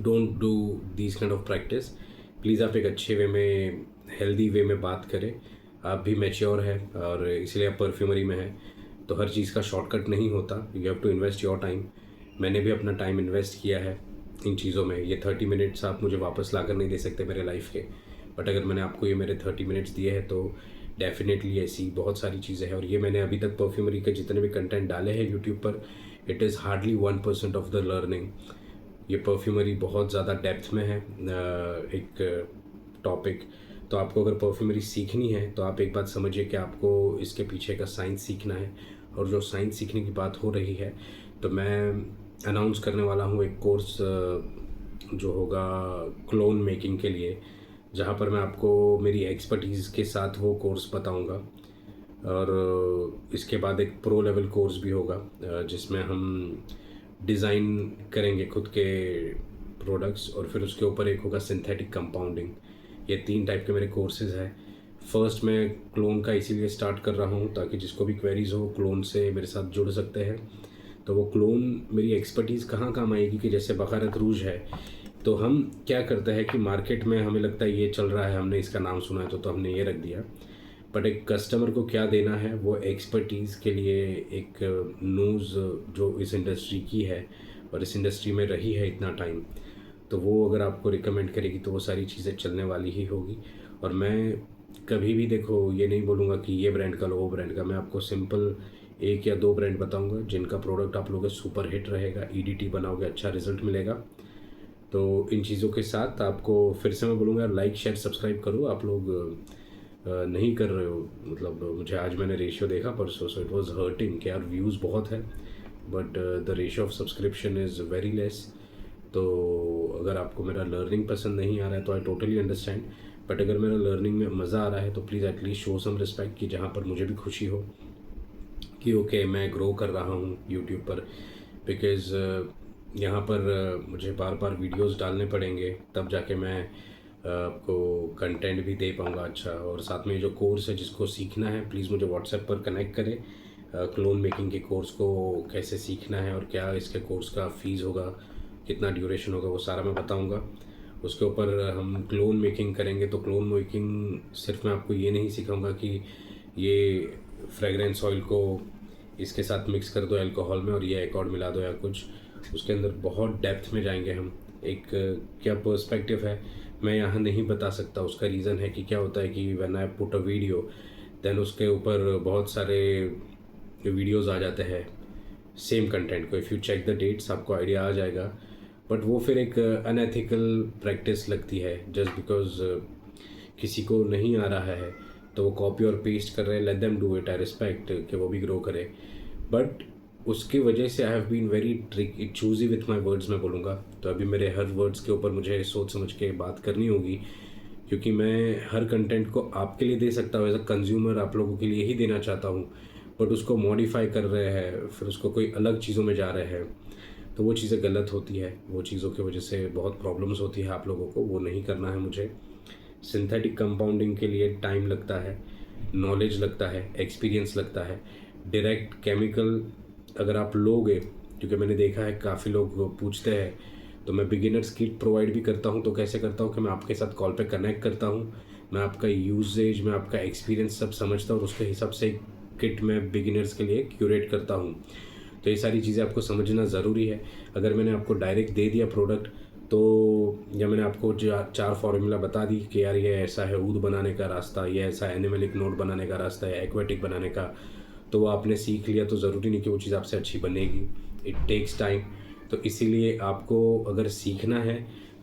[SPEAKER 1] don't do this kind of practice please. आप एक अच्छे वे में, हेल्दी वे में बात करें। आप भी मैच्योर है और इसलिए आप परफ्यूमरी में है, तो हर चीज़ का शॉर्टकट नहीं होता। You have to invest your time. मैंने भी अपना टाइम इन्वेस्ट किया है इन चीज़ों में। ये 30 मिनट्स आप मुझे वापस ला कर नहीं दे सकते मेरे लाइफ के, बट अगर मैंने आपको ये मेरे 30 मिनट्स दिए हैं तो डेफिनेटली ऐसी बहुत सारी चीज़ें हैं। और ये मैंने अभी तक परफ्यूमरी के जितने भी कंटेंट डाले हैं यूट्यूब पर, it is hardly 1% of the learning. ये परफ्यूमरी बहुत ज़्यादा डेप्थ में है एक टॉपिक। तो आपको अगर परफ्यूमरी सीखनी है तो आप एक बात समझिए कि आपको इसके पीछे का साइंस सीखना है। और जो साइंस सीखने की बात हो रही है, तो मैं अनाउंस करने वाला हूँ एक कोर्स जो होगा क्लोन मेकिंग के लिए, जहाँ पर मैं आपको मेरी एक्सपर्टीज़ के साथ वो कोर्स बताऊँगा। और इसके बाद एक प्रो लेवल कोर्स भी होगा जिसमें हम डिज़ाइन करेंगे खुद के प्रोडक्ट्स, और फिर उसके ऊपर एक होगा सिंथेटिक कंपाउंडिंग। ये 3 टाइप के मेरे कोर्सेज़ हैं। फर्स्ट मैं क्लोन का इसीलिए स्टार्ट कर रहा हूँ ताकि जिसको भी क्वेरीज हो क्लोन से मेरे साथ जुड़ सकते हैं। तो वो क्लोन मेरी एक्सपर्टीज़ कहाँ काम आएगी कि जैसे बखारत रूज है, तो हम क्या करते हैं कि मार्केट में हमें लगता है ये चल रहा है, हमने इसका नाम सुना है तो हमने ये रख दिया। बट एक कस्टमर को क्या देना है, वो एक्सपर्टीज़ के लिए एक न्यूज़ जो इस इंडस्ट्री की है और इस इंडस्ट्री में रही है इतना टाइम, तो वो अगर आपको रिकमेंड करेगी तो वो सारी चीज़ें चलने वाली ही होगी। और मैं कभी भी देखो ये नहीं बोलूँगा कि ये ब्रांड का लो वो ब्रांड का, मैं आपको सिंपल 1 या 2 ब्रांड बताऊँगा जिनका प्रोडक्ट आप लोगों का सुपर हिट रहेगा, ईडीटी बनाओगे अच्छा रिजल्ट मिलेगा। तो इन चीज़ों के साथ आपको फिर से मैं बोलूँगा लाइक शेयर सब्सक्राइब करो। आप लोग नहीं कर रहे हो, मतलब मुझे आज मैंने रेशियो देखा परसों, सो इट वाज हर्टिंग कि यार व्यूज़ बहुत है but the ratio of subscription is very less. तो अगर आपको मेरा लर्निंग पसंद नहीं आ रहा है तो आई टोटली अंडरस्टैंड, बट अगर मेरा लर्निंग में मज़ा आ रहा है तो please at least show some respect, कि जहाँ पर मुझे भी खुशी हो कि ओके मैं ग्रो कर रहा हूँ यूट्यूब पर। बिकॉज़ यहाँ पर मुझे बार बार वीडियोस डालने पड़ेंगे तब जाके मैं आपको कंटेंट भी दे पाऊँगा अच्छा। और साथ में जो कोर्स है जिसको सीखना है प्लीज़ मुझे व्हाट्सएप पर कनेक्ट करें। क्लोन मेकिंग के कोर्स को कैसे सीखना है और क्या इसके कोर्स का फ़ीस होगा, कितना ड्यूरेशन होगा, वो सारा मैं बताऊँगा। उसके ऊपर हम क्लोन मेकिंग करेंगे। तो क्लोन मेकिंग सिर्फ मैं आपको ये नहीं सिखाऊंगा कि ये फ्रेगरेंस ऑयल को इसके साथ मिक्स कर दो अल्कोहल में और ये एकॉर्ड मिला दो या कुछ, उसके अंदर बहुत डेप्थ में जाएंगे हम। एक क्या पर्सपेक्टिव है मैं यहाँ नहीं बता सकता। उसका रीज़न है कि क्या होता है कि when I put a video then उसके ऊपर बहुत सारे वीडियोस आ जाते हैं सेम कंटेंट को। If you check the dates आपको आइडिया आ जाएगा। बट वो फिर एक अनएथिकल प्रैक्टिस लगती है जस्ट बिकॉज किसी को नहीं आ रहा है तो वो कॉपी और पेस्ट कर रहे हैं। Let them do it, I respect कि वो भी ग्रो करे, बट उसकी वजह से I have been very choosy with my words मैं बोलूँगा। तो अभी मेरे हर वर्ड्स के ऊपर मुझे सोच समझ के बात करनी होगी, क्योंकि मैं हर कंटेंट को आपके लिए दे सकता हूँ, एज अ कंज्यूमर आप लोगों के लिए ही देना चाहता हूँ, बट उसको मॉडिफाई कर रहे हैं, फिर उसको कोई अलग चीज़ों में जा रहे हैं, तो वो चीज़ें गलत होती है। वो चीज़ों की वजह से बहुत प्रॉब्लम्स होती है आप लोगों को, वो नहीं करना है मुझे। सिंथेटिक कंपाउंडिंग के लिए टाइम लगता है, नॉलेज लगता है, एक्सपीरियंस लगता है। डायरेक्ट केमिकल अगर आप लोगे, क्योंकि मैंने देखा है काफ़ी लोग पूछते हैं, तो मैं बिगिनर्स किट प्रोवाइड भी करता हूँ। तो कैसे करता हूँ कि मैं आपके साथ कॉल पे कनेक्ट करता हूँ, मैं आपका यूजेज, मैं आपका एक्सपीरियंस सब समझता हूँ और उसके हिसाब से किट मैं बिगिनर्स के लिए क्यूरेट करता हूँ। तो ये सारी चीज़ें आपको समझना ज़रूरी है। अगर मैंने आपको डायरेक्ट दे दिया प्रोडक्ट, तो या मैंने आपको चार फार्मूला बता दी कि यार ये ऐसा है ऊद बनाने का रास्ता, ये ऐसा एनिमलिक नोट बनाने का रास्ता है, एक्वेटिक बनाने का, तो वो आपने सीख लिया तो ज़रूरी नहीं कि वो चीज़ आपसे अच्छी बनेगी। It takes time. तो इसीलिए आपको अगर सीखना है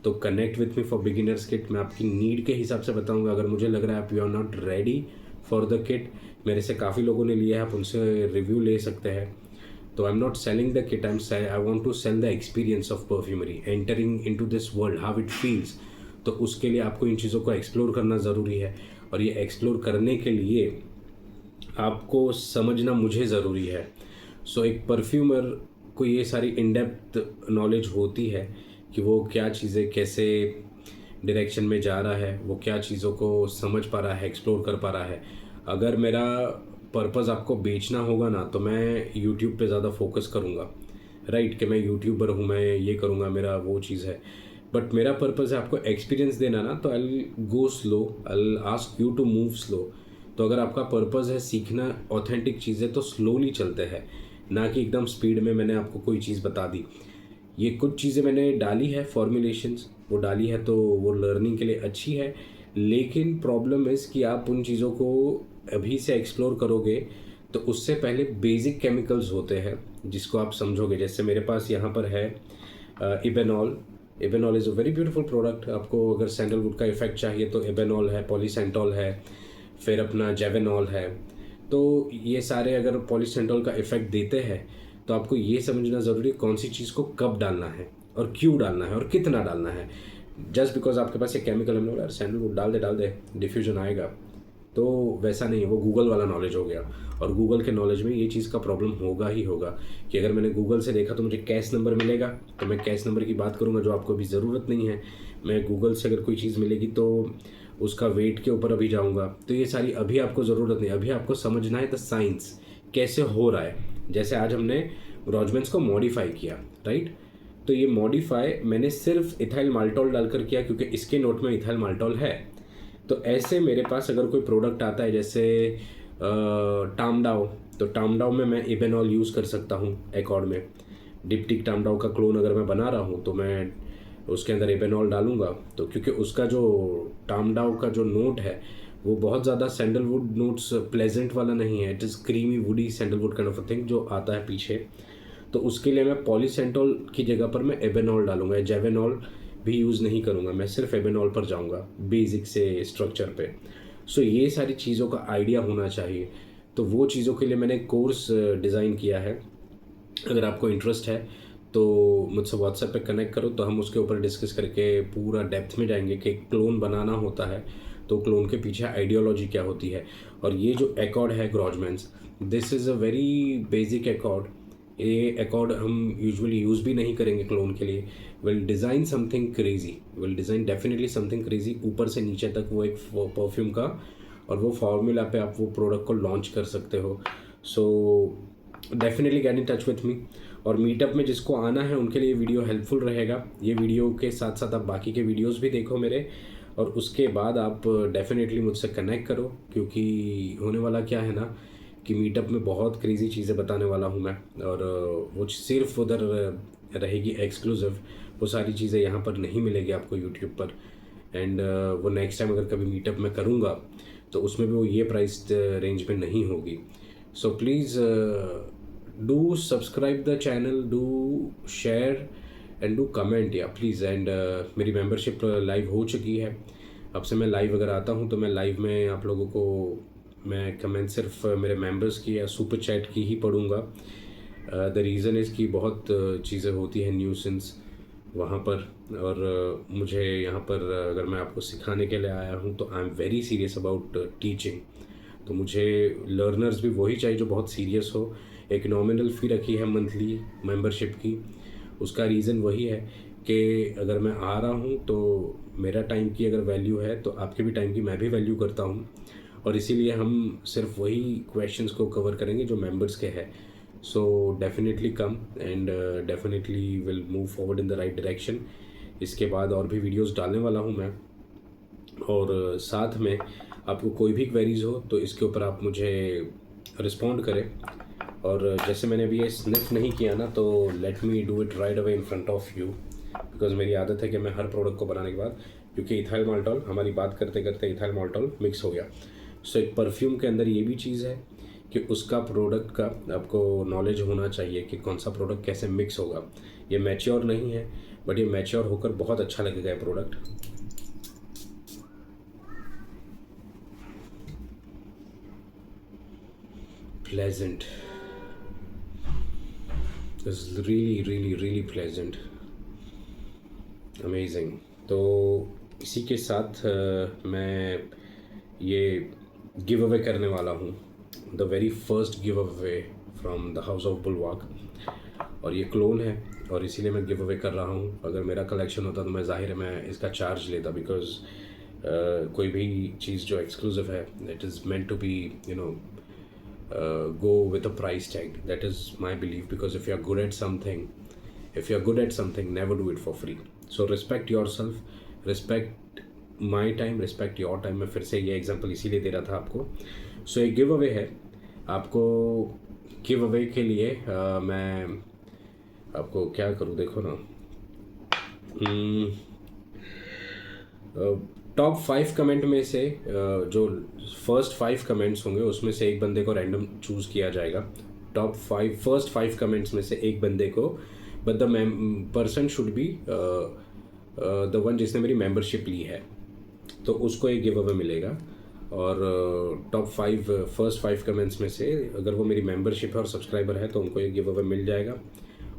[SPEAKER 1] तो connect with me for beginners kit. मैं आपकी नीड के हिसाब से बताऊंगा। अगर मुझे लग रहा है आप you are not ready for the kit, मेरे से काफ़ी लोगों ने लिया है, आप उनसे रिव्यू ले सकते हैं। तो I am not selling the kit, I want to sell the experience of perfumery, entering into this world, how it feels. तो उसके लिए आपको इन चीज़ों को एक्सप्लोर करना ज़रूरी है, और ये एक्सप्लोर करने के लिए आपको समझना मुझे ज़रूरी है। सो एक परफ्यूमर को ये सारी इन डेप्थ नॉलेज होती है कि वो क्या चीज़ें कैसे डायरेक्शन में जा रहा है, वो क्या चीज़ों को समझ पा रहा है, एक्सप्लोर कर पा रहा है। अगर मेरा पर्पज़ आपको बेचना होगा ना, तो मैं यूट्यूब पे ज़्यादा फोकस करूँगा, राइट, कि मैं यूट्यूबर हूँ, मैं ये करूँगा, मेरा वो चीज़ है। बट मेरा पर्पज़ है आपको एक्सपीरियंस देना ना, तो I go slow, I ask you to move slow. तो अगर आपका पर्पज़ है सीखना ऑथेंटिक चीज़ें, तो स्लोली चलते हैं, ना कि एकदम स्पीड में मैंने आपको कोई चीज़ बता दी। ये कुछ चीज़ें मैंने डाली है, फॉर्मुलेशंस वो डाली है, तो वो लर्निंग के लिए अच्छी है। लेकिन प्रॉब्लम इज़ कि आप उन चीज़ों को अभी से एक्सप्लोर करोगे तो उससे पहले बेसिक केमिकल्स होते हैं जिसको आप समझोगे। जैसे मेरे पास यहाँ पर है Ebanol. Ebanol is a very beautiful product. आपको अगर सैंडलवुड का इफेक्ट चाहिए तो इबेनॉल है, पॉलीसेंटॉल है, फिर अपना जेवेनॉल है। तो ये सारे अगर पॉलीसेंटॉल का इफेक्ट देते हैं, तो आपको ये समझना ज़रूरी है कौन सी चीज़ को कब डालना है और क्यों डालना है और कितना डालना है। जस्ट बिकॉज आपके पास एक केमिकल हमने बोला सैंडलवुड डाल दे डिफ्यूजन आएगा, तो वैसा नहीं है। वो गूगल वाला नॉलेज हो गया, और गूगल के नॉलेज में ये चीज़ का प्रॉब्लम होगा ही होगा कि अगर मैंने गूगल से देखा तो मुझे कैश नंबर मिलेगा, तो मैं कैश नंबर की बात करूँगा जो आपको अभी ज़रूरत नहीं है। मैं गूगल से अगर कोई चीज़ मिलेगी तो उसका वेट के ऊपर अभी जाऊँगा। तो ये सारी अभी आपको ज़रूरत नहीं, अभी आपको समझना है द साइंस कैसे हो रहा है। जैसे आज हमने रॉजमेंस को मॉडिफाई किया, राइट, तो ये मॉडिफाई मैंने सिर्फ इथाइल माल्टोल डालकर किया क्योंकि इसके नोट में इथाइल माल्टोल है। तो ऐसे मेरे पास अगर कोई प्रोडक्ट आता है जैसे टामडाओ, तो टामडाओ में मैं इबेनॉल यूज़ कर सकता हूँ एकॉर्ड में। डिप्टिक टामडाओ का क्लोन अगर मैं बना रहा हूँ तो मैं उसके अंदर इबेनॉल डालूंगा, तो क्योंकि उसका जो टामडाओ का जो नोट है वो बहुत ज़्यादा सैंडलवुड नोट्स प्लेजेंट वाला नहीं है, it is creamy woody sandalwood kind of a thing जो आता है पीछे। तो उसके लिए मैं पॉलीसेंटोल की जगह पर मैं एबेनॉल डालूंगा, जेवेनॉल भी यूज़ नहीं करूँगा, मैं सिर्फ एबेनॉल पर जाऊँगा बेसिक से स्ट्रक्चर पे। सो ये सारी चीज़ों का आइडिया होना चाहिए। तो वो चीज़ों के लिए मैंने कोर्स डिज़ाइन किया है। अगर आपको इंटरेस्ट है तो मुझसे व्हाट्सएप पे कनेक्ट करो, तो हम उसके ऊपर डिस्कस करके पूरा डेप्थ में जाएंगे कि क्लोन बनाना होता है तो क्लोन के पीछे आइडियोलॉजी क्या होती है। और ये जो एकॉर्ड है Grossman's, this is a very basic accord. ये एकॉर्ड हम यूजुअली यूज़ भी नहीं करेंगे क्लोन के लिए। Will design something crazy, will design definitely something crazy, ऊपर से नीचे तक वो एक परफ्यूम का, और वो फार्मूला पे आप वो प्रोडक्ट को लॉन्च कर सकते हो। So definitely get in touch with me. और मीटअप में जिसको आना है उनके लिए वीडियो हेल्पफुल रहेगा। ये वीडियो के साथ साथ आप बाकी के वीडियोस भी देखो मेरे, और उसके बाद आप डेफिनेटली मुझसे कनेक्ट करो, क्योंकि होने वाला क्या है ना कि मीटअप में बहुत क्रेजी चीज़ें बताने वाला हूँ मैं, और वो सिर्फ उधर रहेगी एक्सक्लूसिव। वो सारी चीज़ें यहाँ पर नहीं मिलेगी आपको यूट्यूब पर। एंड वो नेक्स्ट टाइम अगर कभी मीटअप में करूँगा तो उसमें भी वो ये प्राइस रेंज में नहीं होगी। So please do subscribe the channel, do share and do comment, या प्लीज़। एंड मेरी मेंबरशिप लाइव हो चुकी है। अब से मैं लाइव अगर आता हूँ तो मैं लाइव में आप लोगों को मैं कमेंट सिर्फ मेरे मेंबर्स की या सुपर चैट की ही पढ़ूंगा। द रीज़न इज़ कि बहुत चीज़ें होती हैं न्यूसेंस, वहाँ पर। और मुझे यहाँ पर अगर मैं आपको सिखाने के लिए आया हूँ तो I am very serious about teaching. तो मुझे लर्नर्स भी वही चाहिए जो बहुत सीरियस हो। एक नॉमिनल फ़ी रखी है मंथली मेंबरशिप की। उसका रीज़न वही है कि अगर मैं आ रहा हूँ तो मेरा टाइम की अगर वैल्यू है तो आपके भी टाइम की मैं भी वैल्यू करता हूँ। और इसीलिए हम सिर्फ वही क्वेश्चंस को कवर करेंगे जो मेंबर्स के हैं। So definitely come and definitely will move forward in the right direction. इसके बाद और भी वीडियोस डालने वाला हूँ मैं। और साथ में आपको कोई भी क्वेरीज हो तो इसके ऊपर आप मुझे रिस्पॉन्ड करें। और जैसे मैंने अभी ये स्निफ नहीं किया ना, तो let me do it right away in front of you, because मेरी आदत है कि मैं हर प्रोडक्ट को बनाने के बाद, क्योंकि इथाइल माल्टोल हमारी बात करते करते इथाइल माल्टोल मिक्स हो गया। सो एक परफ्यूम के अंदर ये भी चीज़ है कि उसका प्रोडक्ट का आपको नॉलेज होना चाहिए कि कौन सा प्रोडक्ट कैसे मिक्स होगा। ये मैच्योर नहीं है, बट ये मैच्योर होकर बहुत अच्छा लगेगा ये product. Pleasant, is really really really pleasant, amazing. तो इसी के साथ मैं ये गिव अवे करने वाला हूँ, the very first give away from the house of Bulvak. और ये क्लोन है और इसीलिए मैं गिव अवे कर रहा हूँ। अगर मेरा कलेक्शन होता तो मैं ज़ाहिर है मैं इसका चार्ज लेता, बिकॉज कोई भी चीज़ जो एक्सक्लूसिव है it is meant to be you know go with a price tag. That is my belief, because if you are good at something, never do it for free. So respect yourself, respect my time, respect your time. मैं फिर से ये example इसीलिए दे रहा था आपको। सो एक give away है। आपको गिव अवे के लिए मैं आपको क्या करूँ, देखो ना, टॉप 5 कमेंट में से जो फर्स्ट 5 कमेंट्स होंगे उसमें से एक बंदे को रैंडम चूज़ किया जाएगा। टॉप 5 फर्स्ट 5 कमेंट्स में से एक बंदे को, but the person should be the one जिसने मेरी मेंबरशिप ली है, तो उसको एक गिव अवे मिलेगा। और टॉप 5 फर्स्ट 5 कमेंट्स में से अगर वो मेरी मेंबरशिप है और सब्सक्राइबर है तो उनको एक गिव अवे मिल जाएगा।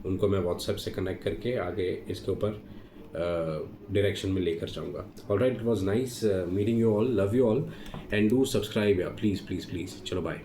[SPEAKER 1] उनको मैं व्हाट्सएप से कनेक्ट करके आगे इसके ऊपर डायरेक्शन में लेकर जाऊंगा। Alright, it was nice meeting you all, love you all and do subscribe या प्लीज़ प्लीज़ प्लीज़। चलो बाय।